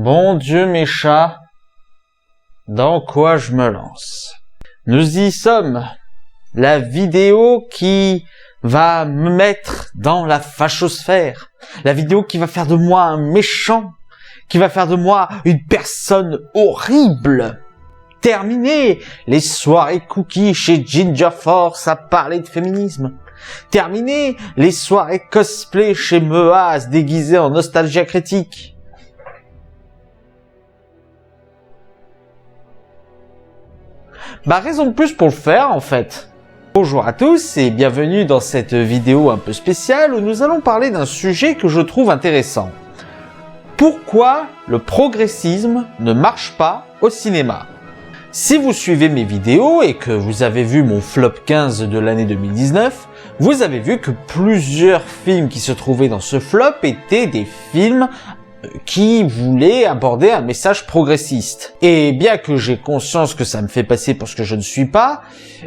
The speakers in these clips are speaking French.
Bon Dieu mes chats, dans quoi je me lance? Nous y sommes. La vidéo qui va me mettre dans la fachosphère. La vidéo qui va faire de moi un méchant. Qui va faire de moi une personne horrible. Terminé les soirées cookies chez Ginger Force à parler de féminisme. Terminé les soirées cosplay chez Meaz déguisées en nostalgia critique. Raison de plus pour le faire en fait. Bonjour à tous et bienvenue dans cette vidéo un peu spéciale où nous allons parler d'un sujet que je trouve intéressant. Pourquoi le progressisme ne marche pas au cinéma? Si vous suivez mes vidéos et que vous avez vu mon flop 15 de l'année 2019, vous avez vu que plusieurs films qui se trouvaient dans ce flop étaient des films qui voulaient aborder un message progressiste. Et bien que j'ai conscience que ça me fait passer pour ce que je ne suis pas,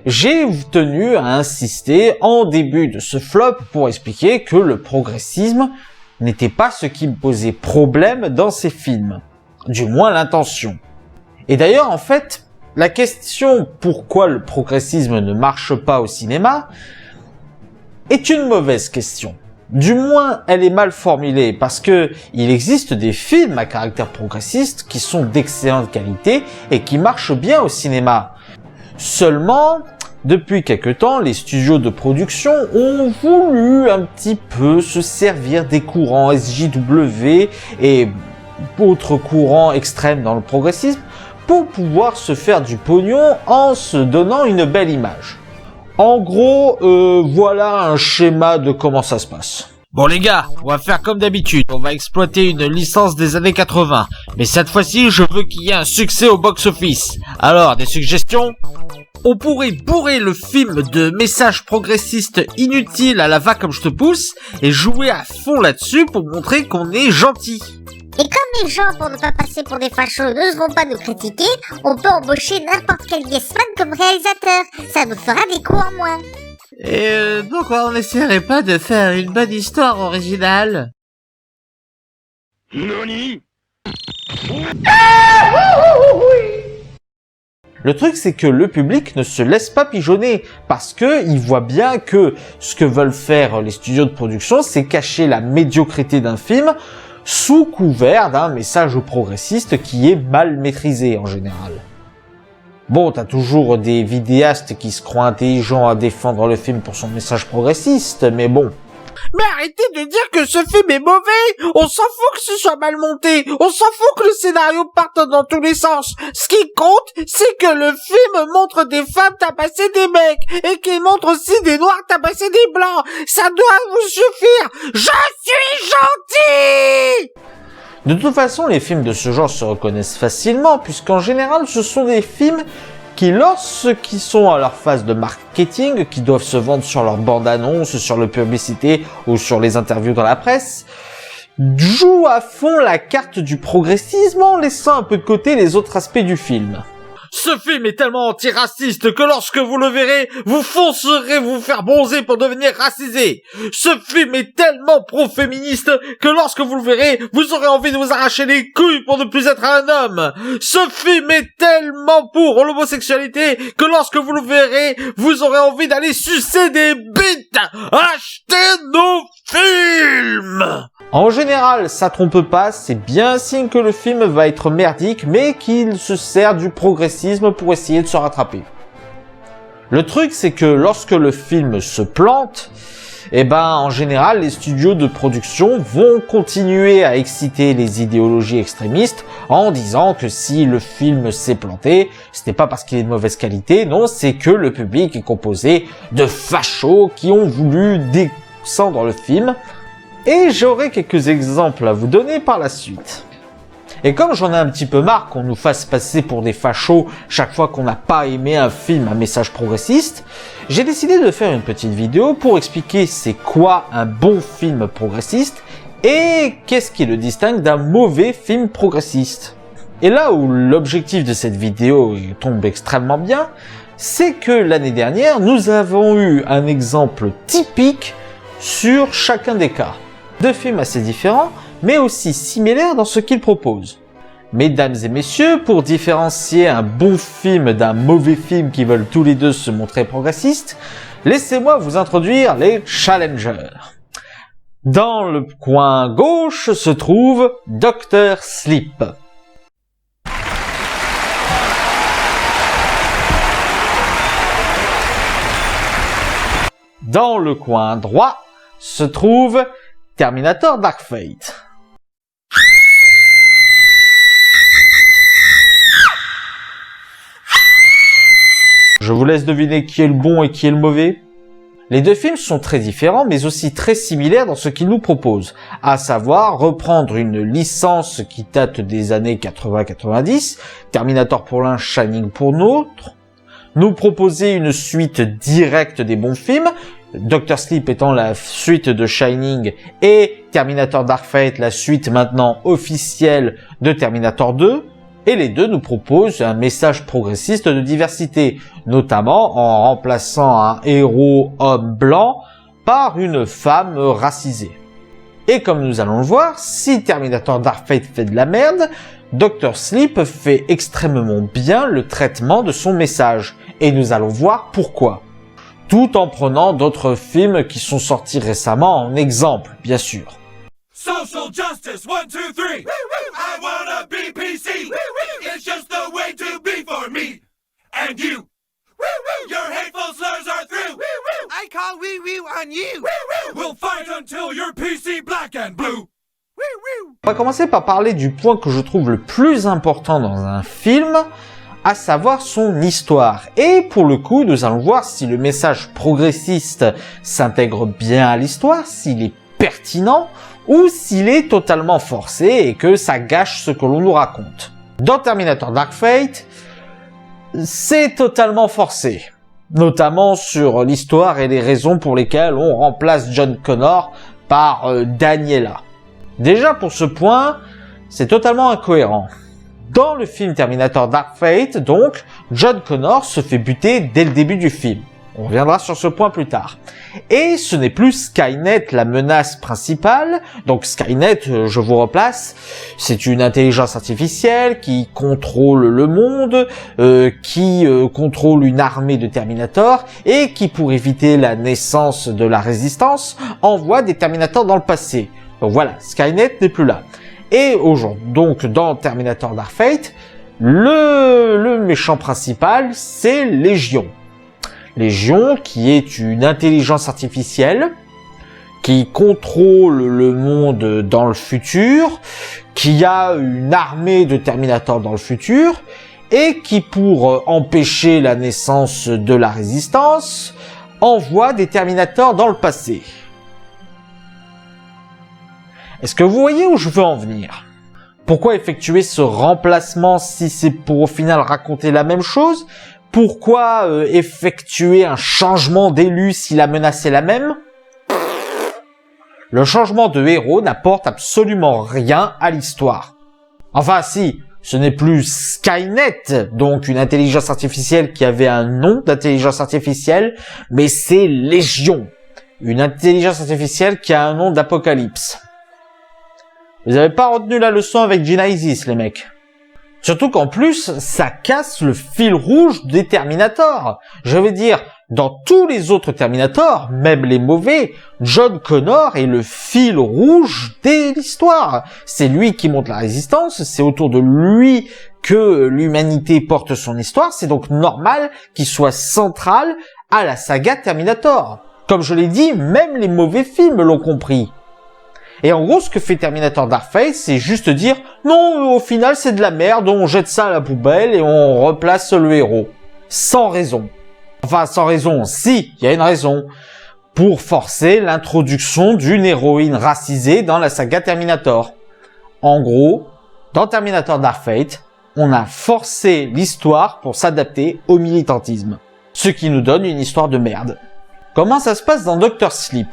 j'ai tenu à insister en début de ce flop pour expliquer que le progressisme n'était pas ce qui me posait problème dans ces films. Du moins l'intention. Et d'ailleurs, en fait, la question pourquoi le progressisme ne marche pas au cinéma est une mauvaise question. Du moins, elle est mal formulée parce que il existe des films à caractère progressiste qui sont d'excellente qualité et qui marchent bien au cinéma. Seulement, depuis quelque temps, les studios de production ont voulu un petit peu se servir des courants SJW et autres courants extrêmes dans le progressisme pour pouvoir se faire du pognon en se donnant une belle image. En gros, voilà un schéma de comment ça se passe. Bon les gars, on va faire comme d'habitude, on va exploiter une licence des années 80. Mais cette fois-ci, je veux qu'il y ait un succès au box-office. Alors, des suggestions? On pourrait bourrer le film de messages progressistes inutiles à la va comme je te pousse et jouer à fond là-dessus pour montrer qu'on est gentil. Et comme les gens, pour ne pas passer pour des fachos, n'oseront pas nous critiquer, on peut embaucher n'importe quel guestman comme réalisateur. Ça nous fera des coûts en moins. Et pourquoi on n'essaierait pas de faire une bonne histoire originale? Le truc, c'est que le public ne se laisse pas pigeonner parce que il voit bien que ce que veulent faire les studios de production, c'est cacher la médiocrité d'un film sous couvert d'un message progressiste qui est mal maîtrisé en général. Bon, t'as toujours des vidéastes qui se croient intelligents à défendre le film pour son message progressiste, mais bon. Mais arrêtez de dire que ce film est mauvais! On s'en fout que ce soit mal monté! On s'en fout que le scénario parte dans tous les sens! Ce qui compte, c'est que le film montre des femmes tabasser des mecs! Et qu'il montre aussi des noirs tabasser des blancs! Ça doit vous suffire! Je suis gentil! De toute façon, les films de ce genre se reconnaissent facilement, puisqu'en général, ce sont des films qui, lorsqu'ils sont à leur phase de marketing, qui doivent se vendre sur leur bande-annonce, sur la publicité ou sur les interviews dans la presse, jouent à fond la carte du progressisme en laissant un peu de côté les autres aspects du film. Ce film est tellement antiraciste que lorsque vous le verrez, vous foncerez vous faire bronzer pour devenir racisé. Ce film est tellement pro-féministe que lorsque vous le verrez, vous aurez envie de vous arracher les couilles pour ne plus être un homme. Ce film est tellement pour l'homosexualité que lorsque vous le verrez, vous aurez envie d'aller sucer des bites. Achetez nos films! En général, ça trompe pas, c'est bien signe que le film va être merdique, mais qu'il se sert du progressisme pour essayer de se rattraper. Le truc, c'est que lorsque le film se plante, en général, les studios de production vont continuer à exciter les idéologies extrémistes en disant que si le film s'est planté, c'était pas parce qu'il est de mauvaise qualité, non, c'est que le public est composé de fachos qui ont voulu descendre le film. Et j'aurai quelques exemples à vous donner par la suite. Et comme j'en ai un petit peu marre qu'on nous fasse passer pour des fachos chaque fois qu'on n'a pas aimé un film à message progressiste, j'ai décidé de faire une petite vidéo pour expliquer c'est quoi un bon film progressiste et qu'est-ce qui le distingue d'un mauvais film progressiste. Et là où l'objectif de cette vidéo tombe extrêmement bien, c'est que l'année dernière, nous avons eu un exemple typique sur chacun des cas. Deux films assez différents, mais aussi similaires dans ce qu'ils proposent. Mesdames et messieurs, pour différencier un bon film d'un mauvais film qui veulent tous les deux se montrer progressistes, laissez-moi vous introduire les challengers. Dans le coin gauche se trouve Dr. Sleep. Dans le coin droit se trouve Terminator Dark Fate. Je vous laisse deviner qui est le bon et qui est le mauvais. Les deux films sont très différents, mais aussi très similaires dans ce qu'ils nous proposent, à savoir reprendre une licence qui date des années 80-90, Terminator pour l'un, Shining pour l'autre, nous proposer une suite directe des bons films, Dr. Sleep étant la suite de Shining et Terminator Dark Fate la suite maintenant officielle de Terminator 2, et les deux nous proposent un message progressiste de diversité, notamment en remplaçant un héros homme blanc par une femme racisée. Et comme nous allons le voir, si Terminator Dark Fate fait de la merde, Dr. Sleep fait extrêmement bien le traitement de son message, et nous allons voir pourquoi. Tout en prenant d'autres films qui sont sortis récemment en exemple, bien sûr. Social justice, 1, 2, 3. I wanna be PC. It's just the way to be for me and you. Your hateful slurs are through. I call wee-wee on you. We'll fight until you're PC black and blue. On va commencer par parler du point que je trouve le plus important dans un film, à savoir son histoire. Et pour le coup, nous allons voir si le message progressiste s'intègre bien à l'histoire, s'il est pertinent, ou s'il est totalement forcé et que ça gâche ce que l'on nous raconte. Dans Terminator Dark Fate, c'est totalement forcé, notamment sur l'histoire et les raisons pour lesquelles on remplace John Connor par Daniela. Déjà pour ce point, c'est totalement incohérent. Dans le film Terminator Dark Fate, donc, John Connor se fait buter dès le début du film. On reviendra sur ce point plus tard. Et ce n'est plus Skynet la menace principale. Donc Skynet, je vous replace, c'est une intelligence artificielle qui contrôle le monde, qui contrôle une armée de Terminators et qui, pour éviter la naissance de la résistance, envoie des Terminators dans le passé. Donc voilà, Skynet n'est plus là. Et aujourd'hui, donc dans Terminator Dark Fate, le méchant principal, c'est Légion. Légion, qui est une intelligence artificielle, qui contrôle le monde dans le futur, qui a une armée de Terminators dans le futur, et qui, pour empêcher la naissance de la résistance, envoie des Terminators dans le passé. Est-ce que vous voyez où je veux en venir ? Pourquoi effectuer ce remplacement si c'est pour au final raconter la même chose ? Pourquoi effectuer un changement d'élu si la menace est la même ? Le changement de héros n'apporte absolument rien à l'histoire. Enfin si, ce n'est plus Skynet, donc une intelligence artificielle qui avait un nom d'intelligence artificielle, mais c'est Légion, une intelligence artificielle qui a un nom d'Apocalypse. Vous avez pas retenu la leçon avec Genesis, les mecs. Surtout qu'en plus, ça casse le fil rouge des Terminators. Je veux dire, dans tous les autres Terminators, même les mauvais, John Connor est le fil rouge de l'histoire. C'est lui qui monte la résistance, c'est autour de lui que l'humanité porte son histoire, c'est donc normal qu'il soit central à la saga Terminator. Comme je l'ai dit, même les mauvais films l'ont compris. Et en gros, ce que fait Terminator Dark Fate, c'est juste dire « Non, au final, c'est de la merde, on jette ça à la poubelle et on replace le héros. » Sans raison. Enfin, sans raison, si, il y a une raison. Pour forcer l'introduction d'une héroïne racisée dans la saga Terminator. En gros, dans Terminator Dark Fate, on a forcé l'histoire pour s'adapter au militantisme. Ce qui nous donne une histoire de merde. Comment ça se passe dans Dr. Sleep ?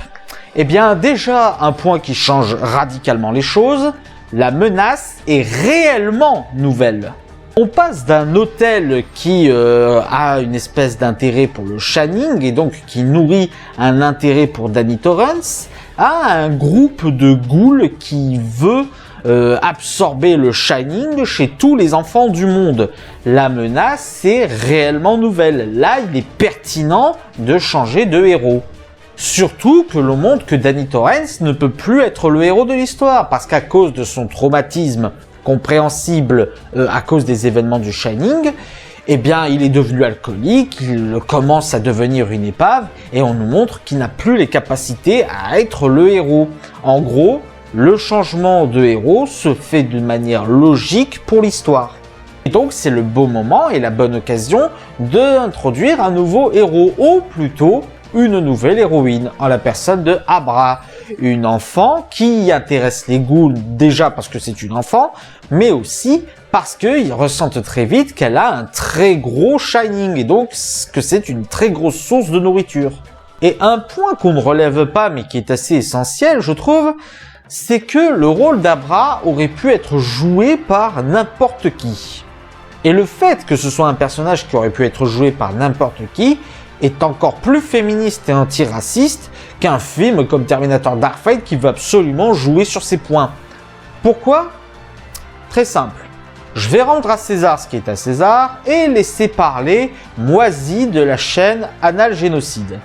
Eh bien, déjà, un point qui change radicalement les choses, la menace est réellement nouvelle. On passe d'un hôtel qui a une espèce d'intérêt pour le Shining et donc qui nourrit un intérêt pour Danny Torrance à un groupe de ghouls qui veut absorber le Shining chez tous les enfants du monde. La menace est réellement nouvelle. Là, il est pertinent de changer de héros. Surtout que l'on montre que Danny Torrance ne peut plus être le héros de l'histoire, parce qu'à cause de son traumatisme compréhensible à cause des événements du Shining, eh bien, il est devenu alcoolique, il commence à devenir une épave, et on nous montre qu'il n'a plus les capacités à être le héros. En gros, le changement de héros se fait de manière logique pour l'histoire. Et donc, c'est le beau moment et la bonne occasion d'introduire un nouveau héros, ou plutôt une nouvelle héroïne, en la personne de Abra, une enfant qui intéresse les ghouls déjà parce que c'est une enfant, mais aussi parce qu'ils ressentent très vite qu'elle a un très gros Shining, et donc que c'est une très grosse source de nourriture. Et un point qu'on ne relève pas, mais qui est assez essentiel, je trouve, c'est que le rôle d'Abra aurait pu être joué par n'importe qui. Et le fait que ce soit un personnage qui aurait pu être joué par n'importe qui est encore plus féministe et antiraciste qu'un film comme Terminator Dark Fate qui veut absolument jouer sur ces points. Pourquoi ? Très simple. Je vais rendre à César ce qui est à César et laisser parler Moisy de la chaîne Anal Génocide.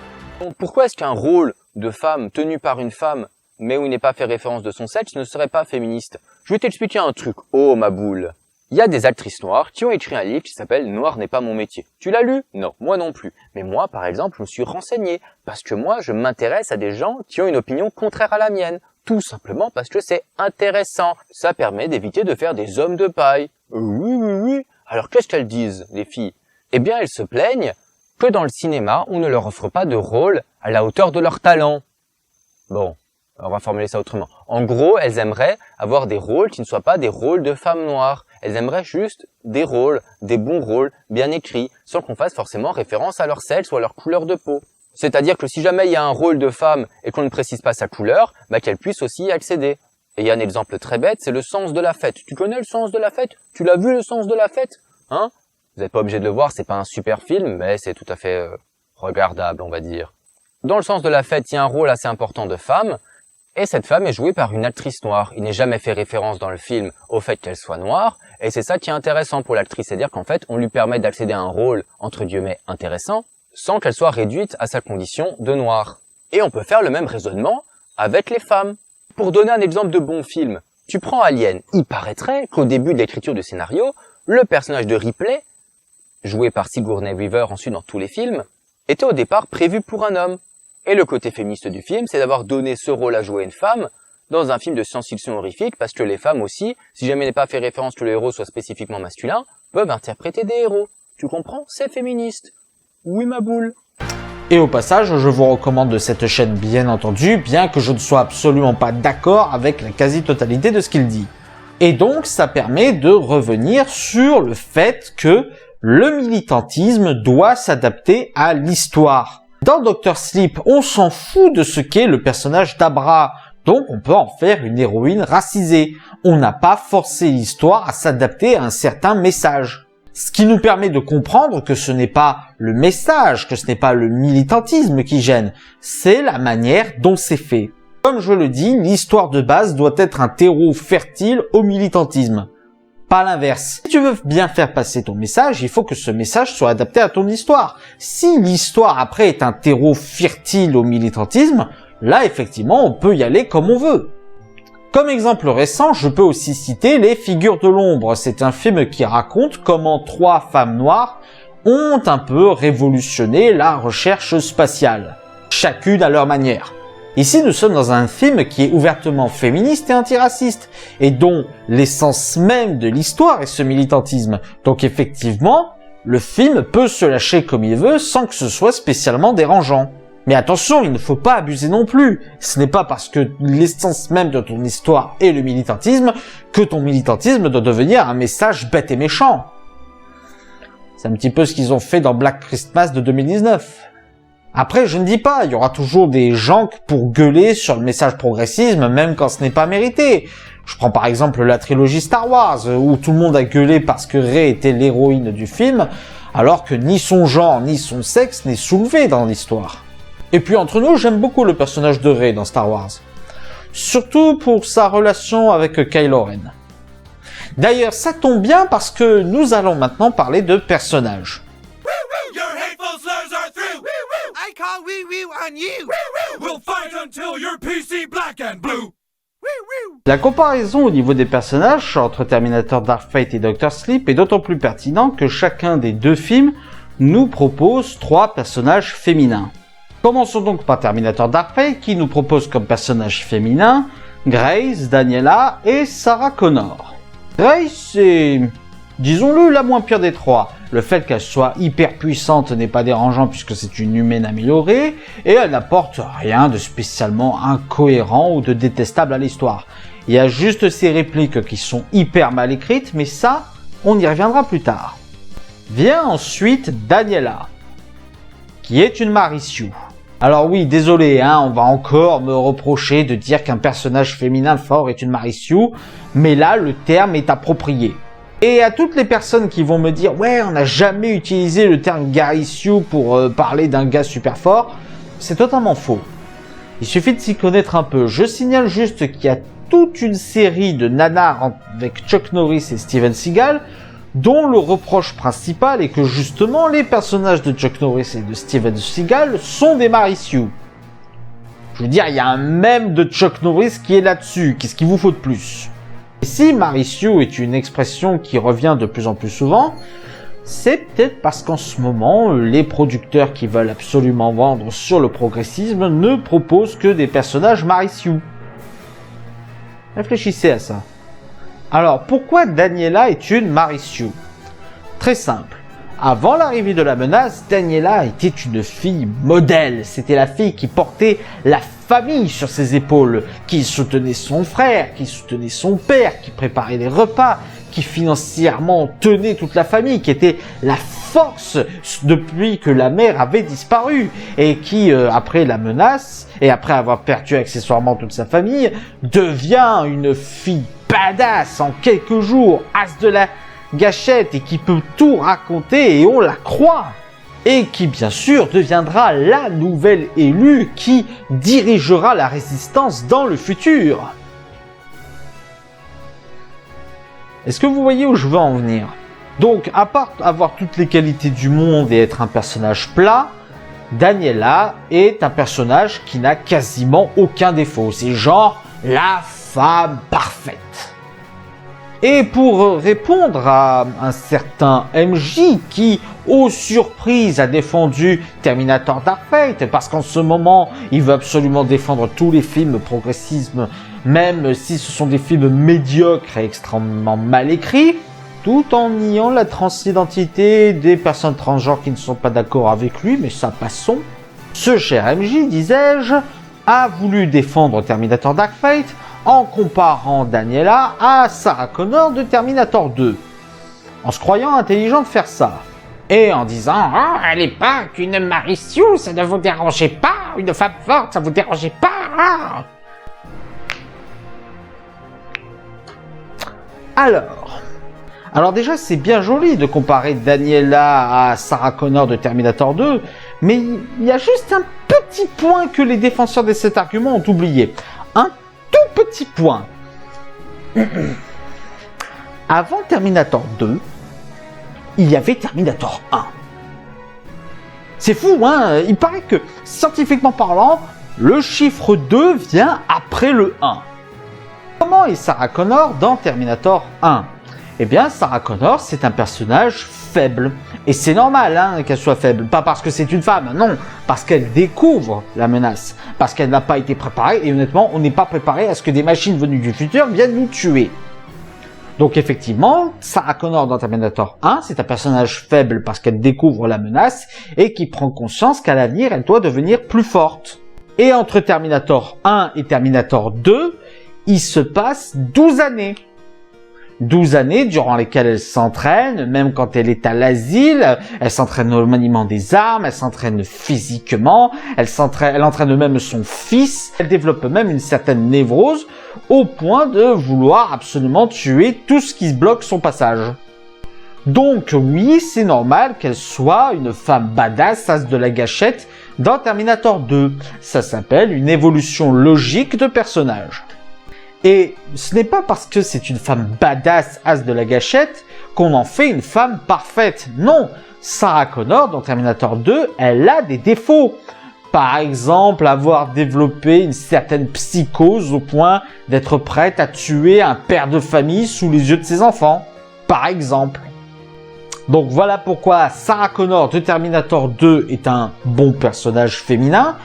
Pourquoi est-ce qu'un rôle de femme tenu par une femme, mais où il n'est pas fait référence de son sexe, ne serait pas féministe? Je vais t'expliquer un truc, oh ma boule. Il y a des actrices noires qui ont écrit un livre qui s'appelle « Noir n'est pas mon métier ». Tu l'as lu? Non, moi non plus. Mais moi, par exemple, je me suis renseigné. Parce que moi, je m'intéresse à des gens qui ont une opinion contraire à la mienne. Tout simplement parce que c'est intéressant. Ça permet d'éviter de faire des hommes de paille. Oui. Alors qu'est-ce qu'elles disent, les filles? Eh bien, elles se plaignent que dans le cinéma, on ne leur offre pas de rôle à la hauteur de leur talent. Bon, on va formuler ça autrement. En gros, elles aimeraient avoir des rôles qui ne soient pas des rôles de femmes noires. Elles aimeraient juste des rôles, des bons rôles, bien écrits, sans qu'on fasse forcément référence à leur sexe ou à leur couleur de peau. C'est-à-dire que si jamais il y a un rôle de femme et qu'on ne précise pas sa couleur, qu'elle puisse aussi y accéder. Et il y a un exemple très bête, c'est le sens de la fête. Tu connais le sens de la fête? Tu l'as vu le sens de la fête? Hein? Vous n'êtes pas obligé de le voir, c'est pas un super film, mais c'est tout à fait regardable, on va dire. Dans le sens de la fête, il y a un rôle assez important de femme, et cette femme est jouée par une actrice noire. Il n'est jamais fait référence dans le film au fait qu'elle soit noire, et c'est ça qui est intéressant pour l'actrice, c'est-à-dire qu'en fait, on lui permet d'accéder à un rôle, entre guillemets, intéressant, sans qu'elle soit réduite à sa condition de noire. Et on peut faire le même raisonnement avec les femmes. Pour donner un exemple de bon film, tu prends Alien. Il paraîtrait qu'au début de l'écriture du scénario, le personnage de Ripley, joué par Sigourney Weaver ensuite dans tous les films, était au départ prévu pour un homme. Et le côté féministe du film, c'est d'avoir donné ce rôle à jouer une femme dans un film de science-fiction horrifique, parce que les femmes aussi, si jamais il n'est pas fait référence que le héros soit spécifiquement masculin, peuvent interpréter des héros. Tu comprends? C'est féministe. Oui, ma boule. Et au passage, je vous recommande cette chaîne bien entendu, bien que je ne sois absolument pas d'accord avec la quasi-totalité de ce qu'il dit. Et donc, ça permet de revenir sur le fait que le militantisme doit s'adapter à l'histoire. Dans Dr. Sleep, on s'en fout de ce qu'est le personnage d'Abra, donc on peut en faire une héroïne racisée. On n'a pas forcé l'histoire à s'adapter à un certain message. Ce qui nous permet de comprendre que ce n'est pas le message, que ce n'est pas le militantisme qui gêne, c'est la manière dont c'est fait. Comme je le dis, l'histoire de base doit être un terreau fertile au militantisme. Pas l'inverse. Si tu veux bien faire passer ton message, il faut que ce message soit adapté à ton histoire. Si l'histoire après est un terreau fertile au militantisme, là effectivement on peut y aller comme on veut. Comme exemple récent, je peux aussi citer Les Figures de l'ombre. C'est un film qui raconte comment 3 femmes noires ont un peu révolutionné la recherche spatiale, chacune à leur manière. Ici, nous sommes dans un film qui est ouvertement féministe et antiraciste, et dont l'essence même de l'histoire est ce militantisme. Donc effectivement, le film peut se lâcher comme il veut sans que ce soit spécialement dérangeant. Mais attention, il ne faut pas abuser non plus. Ce n'est pas parce que l'essence même de ton histoire est le militantisme que ton militantisme doit devenir un message bête et méchant. C'est un petit peu ce qu'ils ont fait dans Black Christmas de 2019. Après, je ne dis pas, il y aura toujours des gens pour gueuler sur le message progressisme, même quand ce n'est pas mérité. Je prends par exemple la trilogie Star Wars, où tout le monde a gueulé parce que Rey était l'héroïne du film, alors que ni son genre ni son sexe n'est soulevé dans l'histoire. Et puis entre nous, j'aime beaucoup le personnage de Rey dans Star Wars. surtout pour sa relation avec Kylo Ren. D'ailleurs, ça tombe bien parce que nous allons maintenant parler de personnages. Your hateful slurs are through. I call wee-wee on you. We'll fight until you're PC black and blue. La comparaison au niveau des personnages entre Terminator Dark Fate et Dr. Sleep est d'autant plus pertinent que chacun des deux films nous propose 3 personnages féminins. Commençons donc par Terminator Dark Fate qui nous propose comme personnages féminins Grace, Daniela et Sarah Connor. Grace est, disons-le, la moins pire des 3. Le fait qu'elle soit hyper puissante n'est pas dérangeant puisque c'est une humaine améliorée et elle n'apporte rien de spécialement incohérent ou de détestable à l'histoire. Il y a juste ces répliques qui sont hyper mal écrites, mais ça, on y reviendra plus tard. Vient ensuite Daniela, qui est une Mary Sue. Alors oui, désolé, on va encore me reprocher de dire qu'un personnage féminin fort est une Mary Sue, mais là, le terme est approprié. Et à toutes les personnes qui vont me dire « Ouais, on n'a jamais utilisé le terme Gary Sue pour parler d'un gars super fort », c'est totalement faux. Il suffit de s'y connaître un peu. Je signale juste qu'il y a toute une série de nanars avec Chuck Norris et Steven Seagal, dont le reproche principal est que justement les personnages de Chuck Norris et de Steven Seagal sont des Mary Sue. Je veux dire, il y a un mème de Chuck Norris qui est là-dessus. Qu'est-ce qu'il vous faut de plus ? Et si Mary Sue est une expression qui revient de plus en plus souvent, c'est peut-être parce qu'en ce moment, les producteurs qui veulent absolument vendre sur le progressisme ne proposent que des personnages Mary Sue. Réfléchissez à ça. Alors, pourquoi Daniela est une Mary Sue ? Très simple. Avant l'arrivée de la menace, Daniela était une fille modèle. C'était la fille qui portait la famille sur ses épaules, qui soutenait son frère, qui soutenait son père, qui préparait les repas, qui financièrement tenait toute la famille, qui était la force depuis que la mère avait disparu et qui, après la menace et après avoir perdu accessoirement toute sa famille, devient une fille badass en quelques jours, as de la gâchette et qui peut tout raconter et on la croit. Et qui bien sûr deviendra la nouvelle élue qui dirigera la résistance dans le futur. Est-ce que vous voyez où je veux en venir ? Donc, à part avoir toutes les qualités du monde et être un personnage plat, Daniela est un personnage qui n'a quasiment aucun défaut. C'est genre la femme parfaite. Et pour répondre à un certain MJ qui, aux surprises, a défendu Terminator Dark Fate, parce qu'en ce moment, il veut absolument défendre tous les films progressisme, même si ce sont des films médiocres et extrêmement mal écrits, tout en niant la transidentité des personnes transgenres qui ne sont pas d'accord avec lui, mais ça passons. Ce cher MJ, disais-je, a voulu défendre Terminator Dark Fate en comparant Daniela à Sarah Connor de Terminator 2, en se croyant intelligent de faire ça, et en disant « Oh, elle est pas qu'une Mary Sue, ça ne vous dérangeait pas, une femme forte, ça vous dérangeait pas !» Alors déjà, c'est bien joli de comparer Daniela à Sarah Connor de Terminator 2, mais il y a juste un petit point que les défenseurs de cet argument ont oublié. Un tout petit point. Avant Terminator 2, il y avait Terminator 1. C'est fou, il paraît que, scientifiquement parlant, le chiffre 2 vient après le 1. Comment est Sarah Connor dans Terminator 1 ? Eh bien, Sarah Connor, c'est un personnage faible. Et c'est normal qu'elle soit faible. Pas parce que c'est une femme, non. Parce qu'elle découvre la menace. Parce qu'elle n'a pas été préparée. Et honnêtement, on n'est pas préparé à ce que des machines venues du futur viennent nous tuer. Donc effectivement, Sarah Connor dans Terminator 1, c'est un personnage faible parce qu'elle découvre la menace et qui prend conscience qu'à l'avenir, elle doit devenir plus forte. Et entre Terminator 1 et Terminator 2, il se passe 12 années. 12 années durant lesquelles elle s'entraîne, même quand elle est à l'asile, elle s'entraîne au maniement des armes, elle s'entraîne physiquement, elle entraîne même son fils, elle développe même une certaine névrose au point de vouloir absolument tuer tout ce qui bloque son passage. Donc oui, c'est normal qu'elle soit une femme badass, as de la gâchette, dans Terminator 2. Ça s'appelle une évolution logique de personnage. Et ce n'est pas parce que c'est une femme badass, as de la gâchette, qu'on en fait une femme parfaite. Non, Sarah Connor, dans Terminator 2, elle a des défauts. Par exemple, avoir développé une certaine psychose au point d'être prête à tuer un père de famille sous les yeux de ses enfants. Par exemple. Donc voilà pourquoi Sarah Connor de Terminator 2 est un bon personnage féminin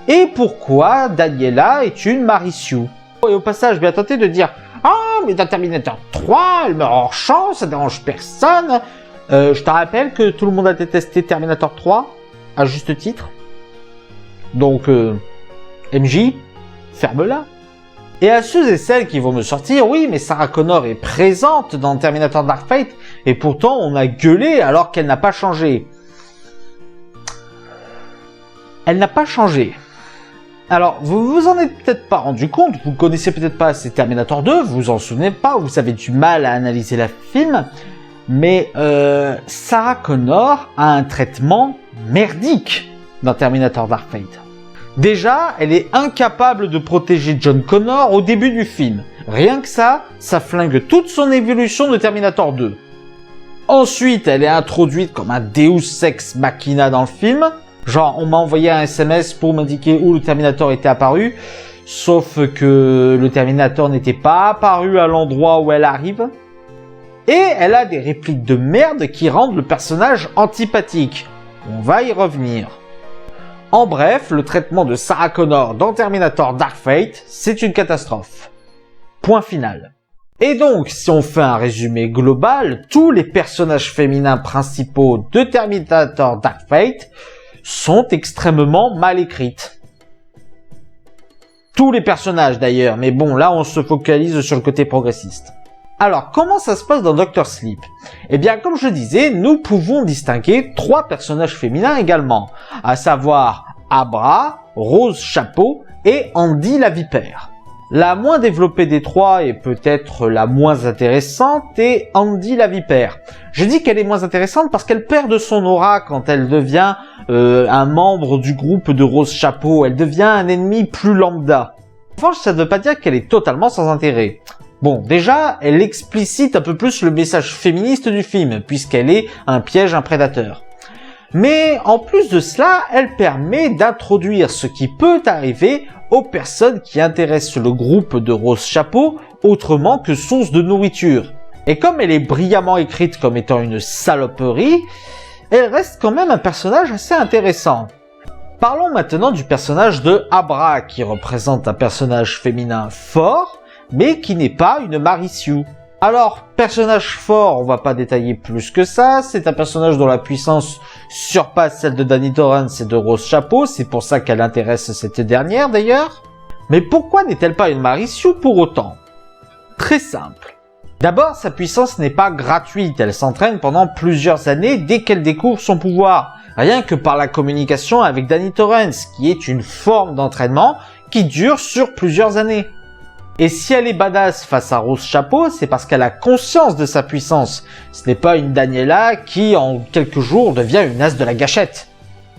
et pourquoi Daniela est une Mary Sue. Et au passage, bien tenté de dire « Ah, mais dans Terminator 3, elle meurt hors champ, ça dérange personne !» Je te rappelle que tout le monde a détesté Terminator 3, à juste titre. Donc, MJ, ferme-la. Et à ceux et celles qui vont me sortir, oui, mais Sarah Connor est présente dans Terminator Dark Fate, et pourtant on a gueulé alors qu'elle n'a pas changé. Elle n'a pas changé. Alors, vous vous en êtes peut-être pas rendu compte, vous connaissez peut-être pas assez Terminator 2, vous vous en souvenez pas, vous avez du mal à analyser le film, mais Sarah Connor a un traitement merdique dans Terminator Dark Fate. Déjà, elle est incapable de protéger John Connor au début du film. Rien que ça, ça flingue toute son évolution de Terminator 2. Ensuite, elle est introduite comme un Deus Ex Machina dans le film. Genre, on m'a envoyé un SMS pour m'indiquer où le Terminator était apparu. Sauf que le Terminator n'était pas apparu à l'endroit où elle arrive. Et elle a des répliques de merde qui rendent le personnage antipathique. On va y revenir. En bref, le traitement de Sarah Connor dans Terminator Dark Fate, c'est une catastrophe. Point final. Et donc, si on fait un résumé global, tous les personnages féminins principaux de Terminator Dark Fate sont extrêmement mal écrites. Tous les personnages d'ailleurs, mais bon, là on se focalise sur le côté progressiste. Alors, comment ça se passe dans Dr. Sleep? Eh bien, comme je disais, nous pouvons distinguer 3 personnages féminins également, à savoir Abra, Rose Chapeau et Andy la Vipère. La moins développée des 3 et peut-être la moins intéressante est Andy la Vipère. Je dis qu'elle est moins intéressante parce qu'elle perd de son aura quand elle devient un membre du groupe de Rose Chapeau, elle devient un ennemi plus lambda. En revanche, ça ne veut pas dire qu'elle est totalement sans intérêt. Bon, déjà, elle explicite un peu plus le message féministe du film, puisqu'elle est un piège, un prédateur. Mais en plus de cela, elle permet d'introduire ce qui peut arriver aux personnes qui intéressent le groupe de Rose Chapeau autrement que source de nourriture. Et comme elle est brillamment écrite comme étant une saloperie, elle reste quand même un personnage assez intéressant. Parlons maintenant du personnage de Abra, qui représente un personnage féminin fort, mais qui n'est pas une Mary Sue. Alors, personnage fort, on va pas détailler plus que ça, c'est un personnage dont la puissance surpasse celle de Danny Torrance et de Rose Chapeau, c'est pour ça qu'elle intéresse cette dernière d'ailleurs. Mais pourquoi n'est-elle pas une Mary Sue pour autant? Très simple. D'abord, sa puissance n'est pas gratuite, elle s'entraîne pendant plusieurs années dès qu'elle découvre son pouvoir, rien que par la communication avec Danny Torrance, qui est une forme d'entraînement qui dure sur plusieurs années. Et si elle est badass face à Rose Chapeau, c'est parce qu'elle a conscience de sa puissance. Ce n'est pas une Daniela qui, en quelques jours, devient une as de la gâchette.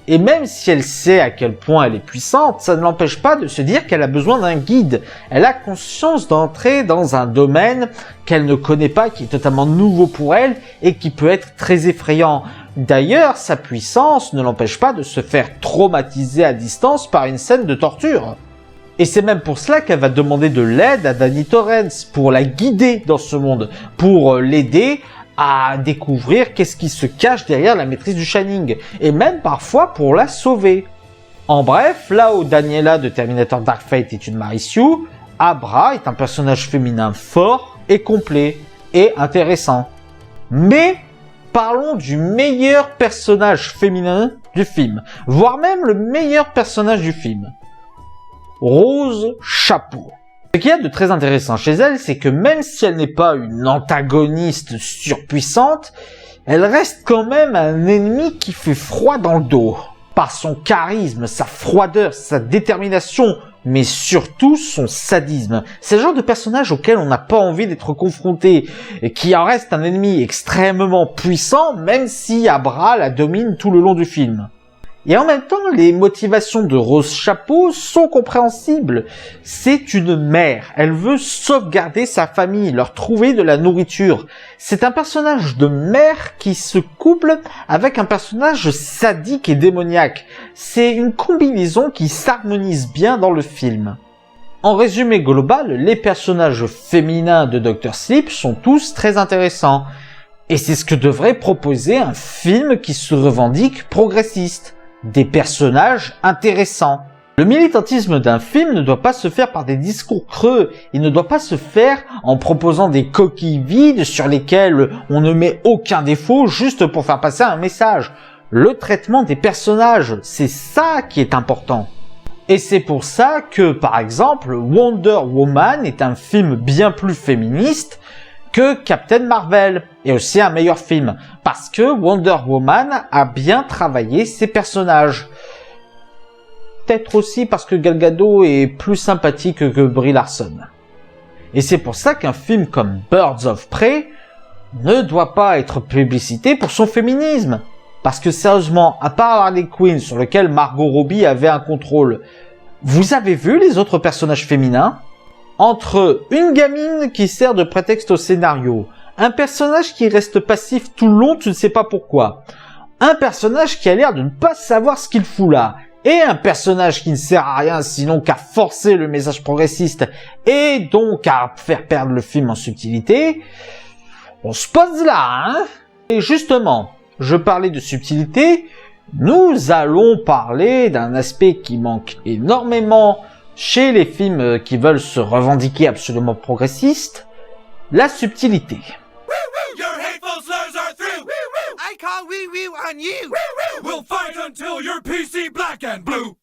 Et même si elle sait à quel point elle est puissante, ça ne l'empêche pas de se dire qu'elle a besoin d'un guide. Elle a conscience d'entrer dans un domaine qu'elle ne connaît pas, qui est totalement nouveau pour elle et qui peut être très effrayant. D'ailleurs, sa puissance ne l'empêche pas de se faire traumatiser à distance par une scène de torture. Et c'est même pour cela qu'elle va demander de l'aide à Danny Torrance, pour la guider dans ce monde, pour l'aider à découvrir qu'est-ce qui se cache derrière la maîtrise du Shining, et même parfois pour la sauver. En bref, là où Daniela de Terminator Dark Fate est une Mary Sue, Abra est un personnage féminin fort et complet, et intéressant. Mais parlons du meilleur personnage féminin du film, voire même le meilleur personnage du film. Rose Chapeau. Ce qu'il y a de très intéressant chez elle, c'est que même si elle n'est pas une antagoniste surpuissante, elle reste quand même un ennemi qui fait froid dans le dos. Par son charisme, sa froideur, sa détermination mais surtout son sadisme. C'est le genre de personnage auquel on n'a pas envie d'être confronté, et qui en reste un ennemi extrêmement puissant, même si Abra la domine tout le long du film. Et en même temps, les motivations de Rose Chapeau sont compréhensibles. C'est une mère. Elle veut sauvegarder sa famille, leur trouver de la nourriture. C'est un personnage de mère qui se couple avec un personnage sadique et démoniaque. C'est une combinaison qui s'harmonise bien dans le film. En résumé global, les personnages féminins de Dr. Sleep sont tous très intéressants. Et c'est ce que devrait proposer un film qui se revendique progressiste. Des personnages intéressants. Le militantisme d'un film ne doit pas se faire par des discours creux, il ne doit pas se faire en proposant des coquilles vides sur lesquelles on ne met aucun défaut juste pour faire passer un message. Le traitement des personnages, c'est ça qui est important. Et c'est pour ça que, par exemple, Wonder Woman est un film bien plus féministe que Captain Marvel, et aussi un meilleur film, parce que Wonder Woman a bien travaillé ses personnages. Peut-être aussi parce que Gal Gadot est plus sympathique que Brie Larson. Et c'est pour ça qu'un film comme Birds of Prey ne doit pas être publicité pour son féminisme. Parce que sérieusement, à part Harley Quinn sur lequel Margot Robbie avait un contrôle, vous avez vu les autres personnages féminins ? Entre une gamine qui sert de prétexte au scénario, un personnage qui reste passif tout le long, tu ne sais pas pourquoi, un personnage qui a l'air de ne pas savoir ce qu'il fout là, et un personnage qui ne sert à rien sinon qu'à forcer le message progressiste et donc à faire perdre le film en subtilité, on se pose là, hein ? Et justement, je parlais de subtilité, nous allons parler d'un aspect qui manque énormément chez les films qui veulent se revendiquer absolument progressistes, la subtilité. Your hateful slurs are through. I call wee-wee on you. We'll fight until you're PC black and blue.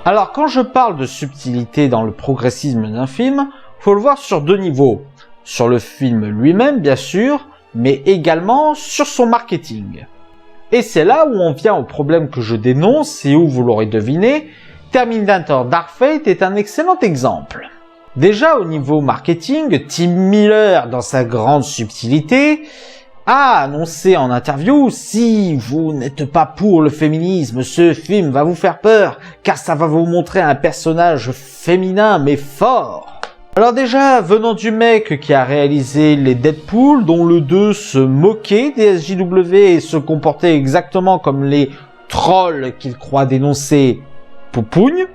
Alors quand je parle de subtilité dans le progressisme d'un film, faut le voir sur deux niveaux. Sur le film lui-même bien sûr, mais également sur son marketing. Et c'est là où on vient au problème que je dénonce et où vous l'aurez deviné, Terminator Dark Fate est un excellent exemple. Déjà au niveau marketing, Tim Miller, dans sa grande subtilité, a annoncé en interview « Si vous n'êtes pas pour le féminisme, ce film va vous faire peur, car ça va vous montrer un personnage féminin mais fort ». Alors déjà, venant du mec qui a réalisé les Deadpool, dont le 2 se moquait des SJW et se comportait exactement comme les trolls qu'il croit dénoncer, Poupougne.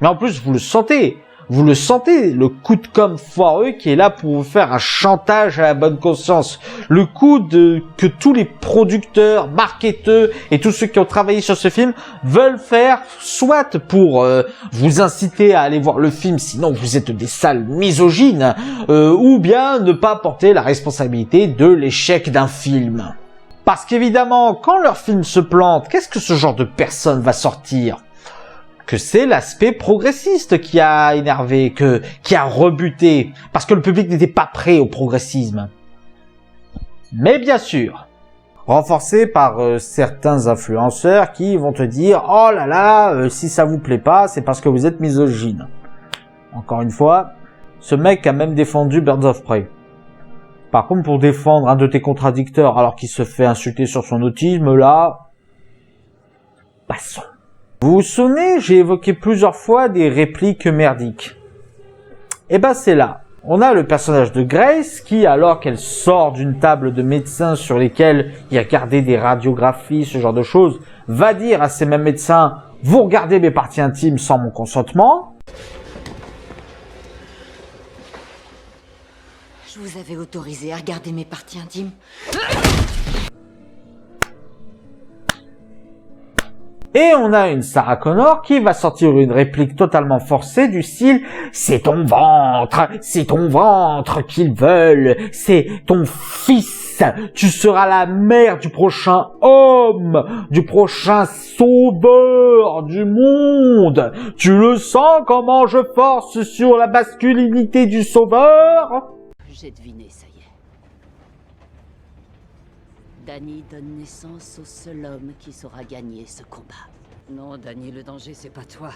Mais en plus, vous le sentez, le coup de com' foireux qui est là pour vous faire un chantage à la bonne conscience. Le coup que tous les producteurs, marketeurs et tous ceux qui ont travaillé sur ce film veulent faire, soit pour vous inciter à aller voir le film, sinon vous êtes des sales misogynes, ou bien ne pas porter la responsabilité de l'échec d'un film. Parce qu'évidemment, quand leur film se plante, qu'est-ce que ce genre de personne va sortir ? Que c'est l'aspect progressiste qui a énervé, qui a rebuté, parce que le public n'était pas prêt au progressisme. Mais bien sûr, renforcé par certains influenceurs qui vont te dire « Oh là là, si ça vous plaît pas, c'est parce que vous êtes misogyne. » Encore une fois, ce mec a même défendu Birds of Prey. Par contre, pour défendre un de tes contradicteurs alors qu'il se fait insulter sur son autisme, là, passons. Vous vous souvenez, j'ai évoqué plusieurs fois des répliques merdiques. Et ben c'est là. On a le personnage de Grace qui, alors qu'elle sort d'une table de médecins sur lesquels il y a gardé des radiographies, ce genre de choses, va dire à ces mêmes médecins « Vous regardez mes parties intimes sans mon consentement ». Je vous avais autorisé à regarder mes parties intimes. Et on a une Sarah Connor qui va sortir une réplique totalement forcée du style « C'est ton ventre qu'ils veulent, c'est ton fils, tu seras la mère du prochain homme, du prochain sauveur du monde. Tu le sens comment je force sur la masculinité du sauveur ?» J'ai deviné, ça y est. Danny donne naissance au seul homme qui saura gagner ce combat. Non, Danny, le danger, c'est pas toi.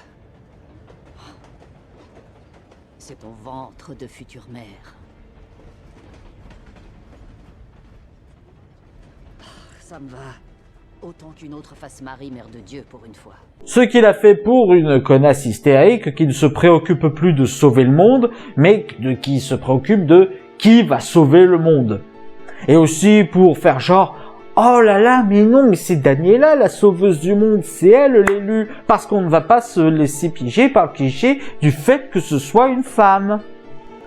C'est ton ventre de future mère. Ça me va. Autant qu'une autre fasse Marie, mère de Dieu, pour une fois. Ce qu'il a fait pour une connasse hystérique qui ne se préoccupe plus de sauver le monde, mais qui se préoccupe de qui va sauver le monde. Et aussi pour faire genre, oh là là, mais non, mais c'est Daniela, la sauveuse du monde, c'est elle l'élu, parce qu'on ne va pas se laisser piéger par le cliché du fait que ce soit une femme.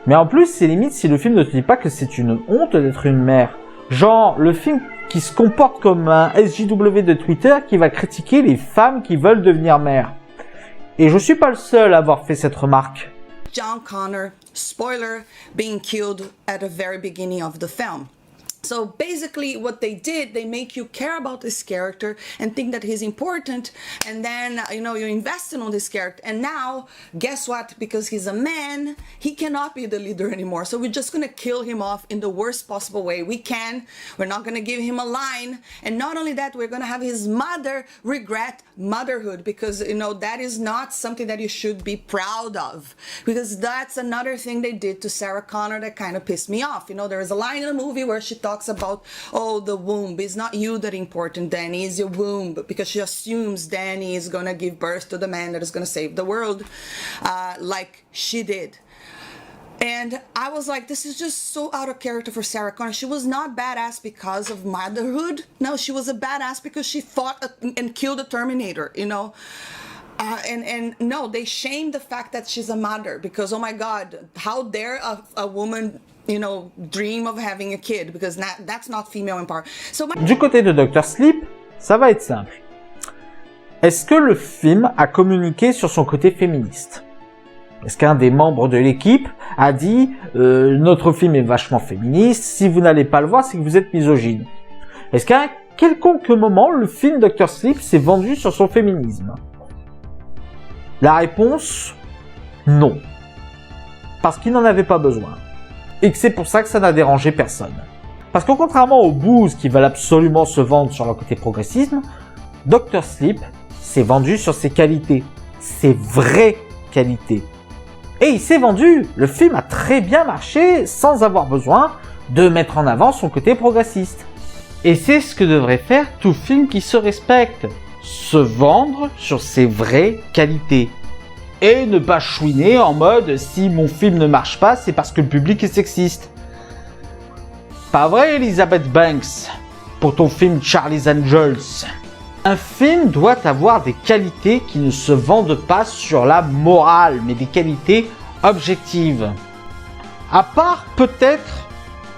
Mais en plus, c'est limite si le film ne te dit pas que c'est une honte d'être une mère. Genre, le film qui se comporte comme un SJW de Twitter qui va critiquer les femmes qui veulent devenir mères. Et je suis pas le seul à avoir fait cette remarque. John Connor, spoiler, being killed at the very beginning of the film. So basically what they did, they make you care about this character and think that he's important, and then, you know, you're invested on this character, and now, guess what? Because he's a man, he cannot be the leader anymore. So we're just gonna kill him off in the worst possible way we can. We're not gonna give him a line, and not only that, we're gonna have his mother regret motherhood, because, you know, that is not something that you should be proud of, because that's another thing they did to Sarah Connor that kind of pissed me off. You know, there is a line in the movie where she talks about, oh, the womb. It's not you that important, Danny, it's your womb, because she assumes Danny is gonna give birth to the man that is gonna save the world, like she did. And I was like, this is just so out of character for Sarah Connor. She was not badass because of motherhood. No, she was a badass because she fought and killed a Terminator, you know. And no, they shame the fact that she's a mother, because, oh my God, how dare a woman, you know, dream of having a kid, because that's not female empowerment. So Du côté de Dr. Sleep, ça va être simple. Est-ce que le film a communiqué sur son côté féministe? Est-ce qu'un des membres de l'équipe a dit notre film est vachement féministe, si vous n'allez pas le voir, c'est que vous êtes misogyne? Est-ce qu'à un quelconque moment, le film Dr. Sleep s'est vendu sur son féminisme? La réponse, non. Parce qu'il n'en avait pas besoin. Et que c'est pour ça que ça n'a dérangé personne. Parce que contrairement aux booze qui veulent absolument se vendre sur leur côté progressisme, Dr. Sleep s'est vendu sur ses qualités. Ses vraies qualités. Et il s'est vendu. Le film a très bien marché sans avoir besoin de mettre en avant son côté progressiste. Et c'est ce que devrait faire tout film qui se respecte. Se vendre sur ses vraies qualités. Et ne pas chouiner en mode si mon film ne marche pas, c'est parce que le public est sexiste. Pas vrai, Elizabeth Banks, pour ton film Charlie's Angels. Un film doit avoir des qualités qui ne se vendent pas sur la morale, mais des qualités objectives. À part peut-être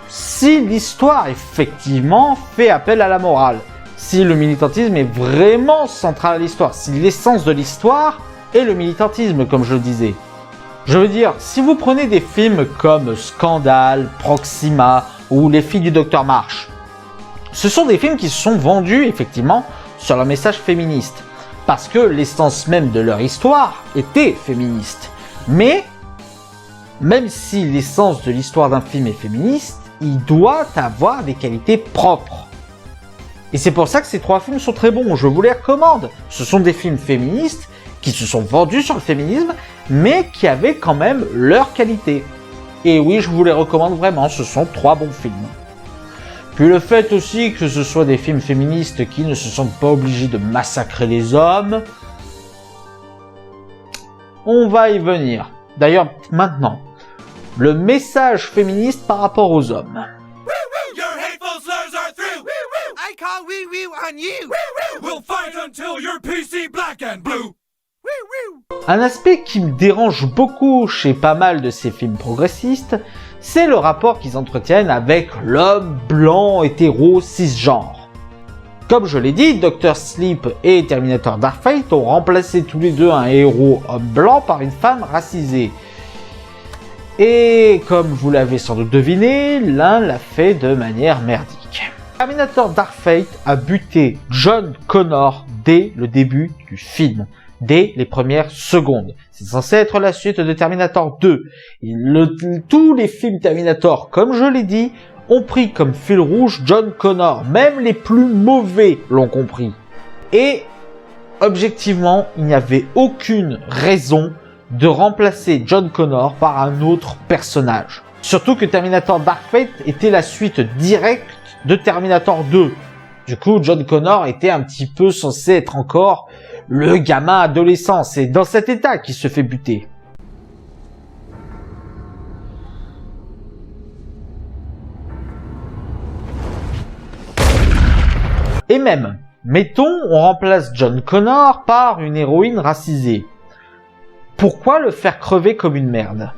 si l'histoire effectivement fait appel à la morale. Si le militantisme est vraiment central à l'histoire, si l'essence de l'histoire est le militantisme, comme je le disais. Je veux dire, si vous prenez des films comme Scandale, Proxima ou Les filles du Docteur Marsh, ce sont des films qui se sont vendus effectivement sur leur message féministe, parce que l'essence même de leur histoire était féministe. Mais, même si l'essence de l'histoire d'un film est féministe, il doit avoir des qualités propres. Et c'est pour ça que ces trois films sont très bons, je vous les recommande. Ce sont des films féministes qui se sont vendus sur le féminisme, mais qui avaient quand même leur qualité. Et oui, je vous les recommande vraiment, ce sont trois bons films. Puis le fait aussi que ce soit des films féministes qui ne se sentent pas obligés de massacrer les hommes, on va y venir. D'ailleurs, maintenant, le message féministe par rapport aux hommes. Your hateful slurs are through. I call wee-wee on you. We'll fight until you're PC black and blue. Un aspect qui me dérange beaucoup chez pas mal de ces films progressistes, c'est le rapport qu'ils entretiennent avec l'homme blanc, hétéro, cisgenre. Comme je l'ai dit, Dr. Sleep et Terminator Dark Fate ont remplacé tous les deux un héros homme blanc par une femme racisée. Et comme vous l'avez sans doute deviné, l'un l'a fait de manière merdique. Terminator Dark Fate a buté John Connor dès le début du film. Dès les premières secondes. C'est censé être la suite de Terminator 2. Tous les films Terminator, comme je l'ai dit, ont pris comme fil rouge John Connor. Même les plus mauvais l'ont compris. Et, objectivement, il n'y avait aucune raison de remplacer John Connor par un autre personnage. Surtout que Terminator Dark Fate était la suite directe de Terminator 2. Du coup, John Connor était un petit peu censé être encore le gamin adolescent. C'est dans cet état qu'il se fait buter. Et même, mettons, on remplace John Connor par une héroïne racisée. Pourquoi le faire crever comme une merde?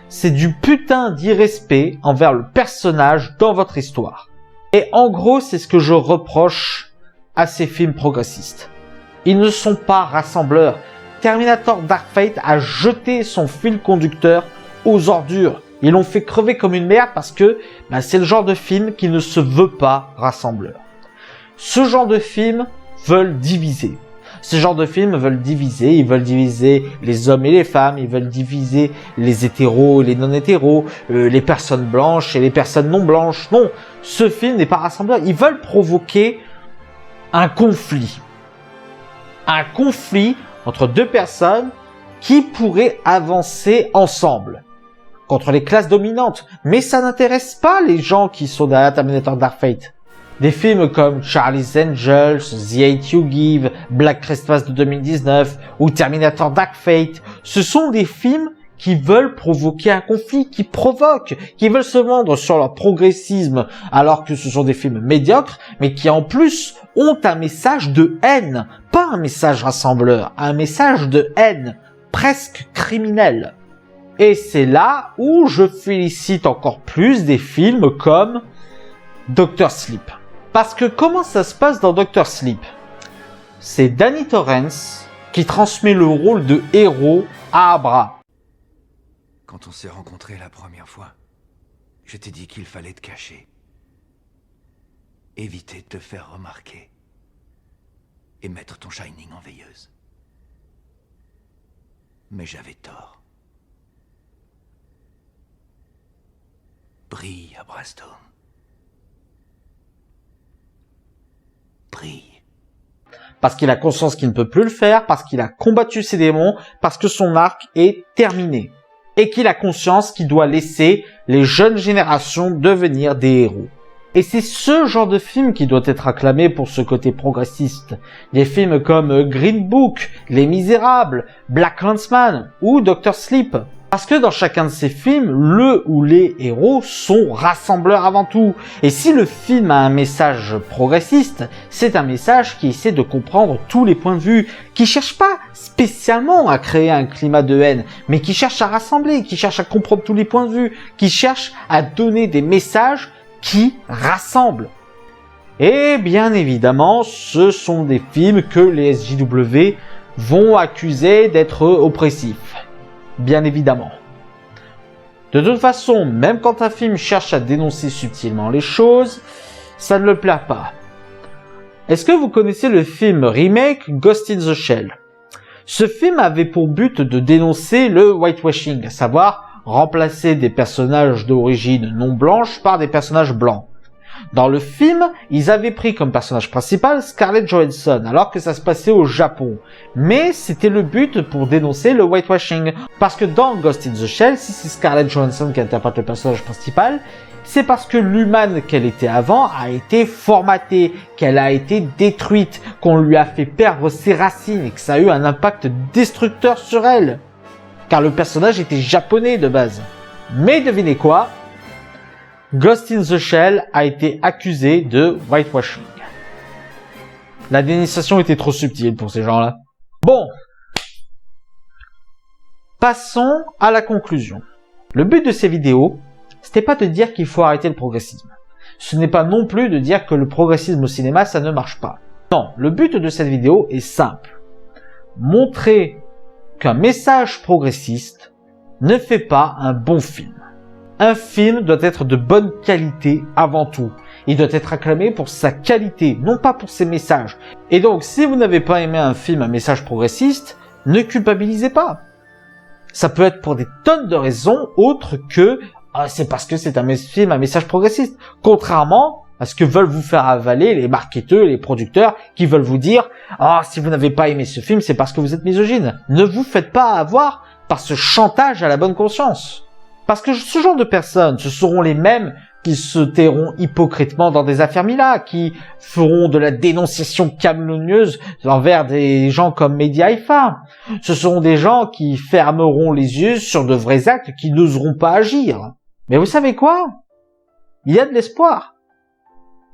C'est du putain d'irrespect envers le personnage dans votre histoire. Et en gros, c'est ce que je reproche à ces films progressistes. Ils ne sont pas rassembleurs. Terminator Dark Fate a jeté son fil conducteur aux ordures. Ils l'ont fait crever comme une merde parce que c'est le genre de film qui ne se veut pas rassembleur. Ce genre de films veulent diviser. Ce genre de films veulent diviser. Ils veulent diviser les hommes et les femmes. Ils veulent diviser les hétéros et les non-hétéros, les personnes blanches et les personnes non blanches. Non, ce film n'est pas rassembleur. Ils veulent provoquer un conflit. Un conflit entre deux personnes qui pourraient avancer ensemble contre les classes dominantes. Mais ça n'intéresse pas les gens qui sont derrière Terminator Dark Fate. Des films comme Charlie's Angels, The Hate You Give, Black Christmas de 2019 ou Terminator Dark Fate, ce sont des films qui veulent provoquer un conflit, qui provoquent, qui veulent se vendre sur leur progressisme alors que ce sont des films médiocres, mais qui en plus ont un message de haine, pas un message rassembleur, un message de haine, presque criminel. Et c'est là où je félicite encore plus des films comme Dr. Sleep. Parce que comment ça se passe dans Dr. Sleep? C'est Danny Torrance qui transmet le rôle de héros à Abra. Quand on s'est rencontrés la première fois, je t'ai dit qu'il fallait te cacher. Éviter de te faire remarquer. Et mettre ton Shining en veilleuse. Mais j'avais tort. Brille à Brastone. Brille. Parce qu'il a conscience qu'il ne peut plus le faire, parce qu'il a combattu ses démons, parce que son arc est terminé. Et qu'il a conscience qu'il doit laisser les jeunes générations devenir des héros. Et c'est ce genre de film qui doit être acclamé pour ce côté progressiste. Des films comme Green Book, Les Misérables, Black Landsman ou Dr. Sleep. Parce que dans chacun de ces films, le ou les héros sont rassembleurs avant tout. Et si le film a un message progressiste, c'est un message qui essaie de comprendre tous les points de vue, qui cherche pas spécialement à créer un climat de haine, mais qui cherche à rassembler, qui cherche à comprendre tous les points de vue, qui cherche à donner des messages qui rassemblent. Et bien évidemment, ce sont des films que les SJW vont accuser d'être oppressifs. Bien évidemment. De toute façon, même quand un film cherche à dénoncer subtilement les choses, ça ne le plaît pas. Est-ce que vous connaissez le film remake Ghost in the Shell? Ce film avait pour but de dénoncer le whitewashing, à savoir remplacer des personnages d'origine non blanche par des personnages blancs. Dans le film, ils avaient pris comme personnage principal Scarlett Johansson, alors que ça se passait au Japon. Mais c'était le but pour dénoncer le whitewashing. Parce que dans Ghost in the Shell, si c'est Scarlett Johansson qui interprète le personnage principal, c'est parce que l'humaine qu'elle était avant a été formatée, qu'elle a été détruite, qu'on lui a fait perdre ses racines et que ça a eu un impact destructeur sur elle. Car le personnage était japonais de base. Mais devinez quoi ? Ghost in the Shell a été accusé de whitewashing. La dénonciation était trop subtile pour ces gens-là. Bon. Passons à la conclusion. Le but de ces vidéos, c'était pas de dire qu'il faut arrêter le progressisme. Ce n'est pas non plus de dire que le progressisme au cinéma, ça ne marche pas. Non, le but de cette vidéo est simple. Montrer qu'un message progressiste ne fait pas un bon film. Un film doit être de bonne qualité avant tout. Il doit être acclamé pour sa qualité, non pas pour ses messages. Et donc, si vous n'avez pas aimé un film à message progressiste, ne culpabilisez pas. Ça peut être pour des tonnes de raisons autres que c'est parce que c'est un film à message progressiste. Contrairement Parce que veulent vous faire avaler les marketeurs, les producteurs, qui veulent vous dire « Ah, si vous n'avez pas aimé ce film, c'est parce que vous êtes misogyne. » Ne vous faites pas avoir par ce chantage à la bonne conscience. Parce que ce genre de personnes, ce seront les mêmes qui se tairont hypocritement dans des affaires Mila, qui feront de la dénonciation calomnieuse envers des gens comme Mehdi Haïfa. Ce seront des gens qui fermeront les yeux sur de vrais actes, qui n'oseront pas agir. Mais vous savez quoi? Il y a de l'espoir.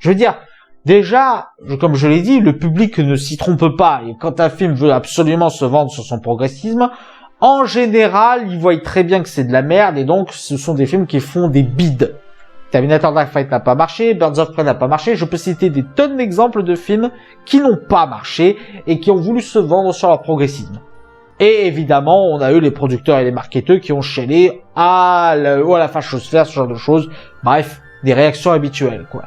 Je veux dire, déjà, comme je l'ai dit, le public ne s'y trompe pas. Et quand un film veut absolument se vendre sur son progressisme, en général, ils voient très bien que c'est de la merde, et donc ce sont des films qui font des bides. Terminator Dark Fate n'a pas marché, Birds of Prey n'a pas marché, je peux citer des tonnes d'exemples de films qui n'ont pas marché et qui ont voulu se vendre sur leur progressisme. Et évidemment, on a eu les producteurs et les marketeurs qui ont chialé à la fachosphère, ce genre de choses. Bref, des réactions habituelles, quoi.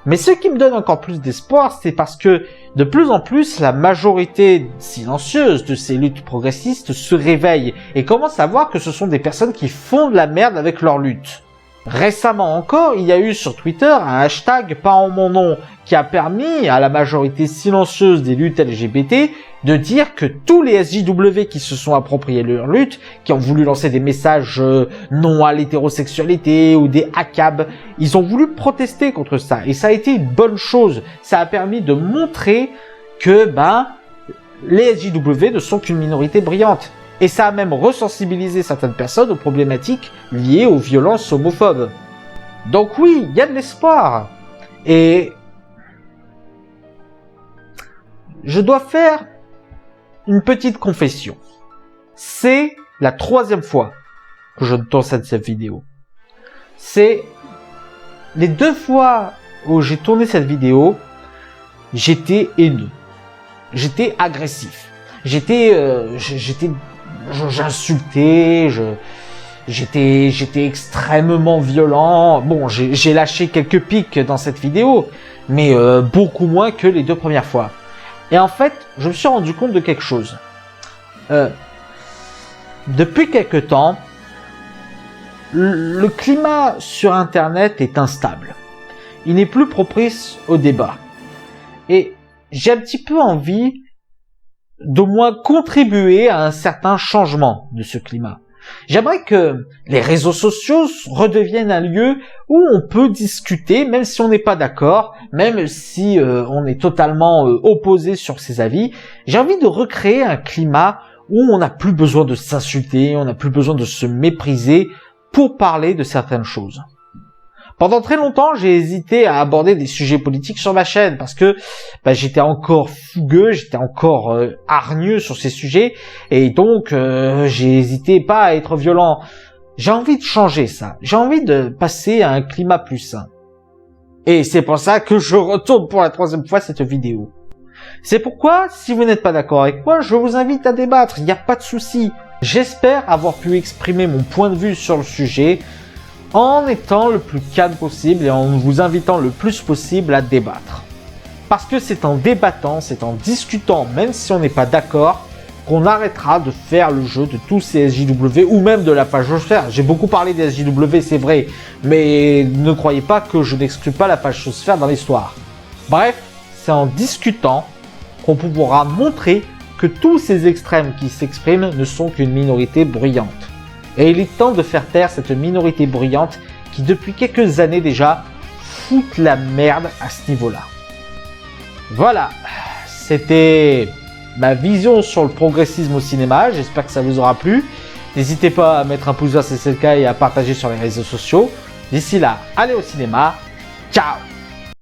Mais ce qui me donne encore plus d'espoir, c'est parce que de plus en plus, la majorité silencieuse de ces luttes progressistes se réveille et commence à voir que ce sont des personnes qui font de la merde avec leur lutte. Récemment encore, il y a eu sur Twitter un hashtag pas en mon nom qui a permis à la majorité silencieuse des luttes LGBT de dire que tous les SJW qui se sont appropriés leur lutte, qui ont voulu lancer des messages non à l'hétérosexualité ou des ACAB, ils ont voulu protester contre ça. Et ça a été une bonne chose. Ça a permis de montrer que les SJW ne sont qu'une minorité brillante. Et ça a même resensibilisé certaines personnes aux problématiques liées aux violences homophobes. Donc oui, il y a de l'espoir. Et je dois faire une petite confession. C'est la 3e fois que je tourne cette vidéo. C'est les 2 fois où j'ai tourné cette vidéo, j'étais haineux. J'étais agressif. J'insultais, j'étais extrêmement violent. Bon, j'ai lâché quelques pics dans cette vidéo, mais beaucoup moins que les 2 premières fois. Et en fait, je me suis rendu compte de quelque chose. Depuis quelque temps, le climat sur Internet est instable. Il n'est plus propice au débat. Et j'ai un petit peu envie d'au moins contribuer à un certain changement de ce climat. J'aimerais que les réseaux sociaux redeviennent un lieu où on peut discuter, même si on n'est pas d'accord, même si on est totalement opposé sur ses avis. J'ai envie de recréer un climat où on n'a plus besoin de s'insulter, on n'a plus besoin de se mépriser pour parler de certaines choses. Pendant très longtemps, j'ai hésité à aborder des sujets politiques sur ma chaîne parce que j'étais encore fougueux, j'étais encore hargneux sur ces sujets et donc j'ai hésité pas à être violent. J'ai envie de changer ça. J'ai envie de passer à un climat plus sain. Et c'est pour ça que je retourne pour la 3e fois cette vidéo. C'est pourquoi, si vous n'êtes pas d'accord avec moi, je vous invite à débattre, il n'y a pas de souci. J'espère avoir pu exprimer mon point de vue sur le sujet en étant le plus calme possible et en vous invitant le plus possible à débattre. Parce que c'est en débattant, c'est en discutant, même si on n'est pas d'accord, qu'on arrêtera de faire le jeu de tous ces SJW ou même de la fachosphère. J'ai beaucoup parlé des SJW, c'est vrai, mais ne croyez pas que je n'exclus pas la fachosphère dans l'histoire. Bref, c'est en discutant qu'on pourra montrer que tous ces extrêmes qui s'expriment ne sont qu'une minorité bruyante. Et il est temps de faire taire cette minorité bruyante qui depuis quelques années déjà fout la merde à ce niveau-là. Voilà, c'était ma vision sur le progressisme au cinéma, j'espère que ça vous aura plu. N'hésitez pas à mettre un pouce vert si c'est le cas et à partager sur les réseaux sociaux. D'ici là, allez au cinéma, ciao!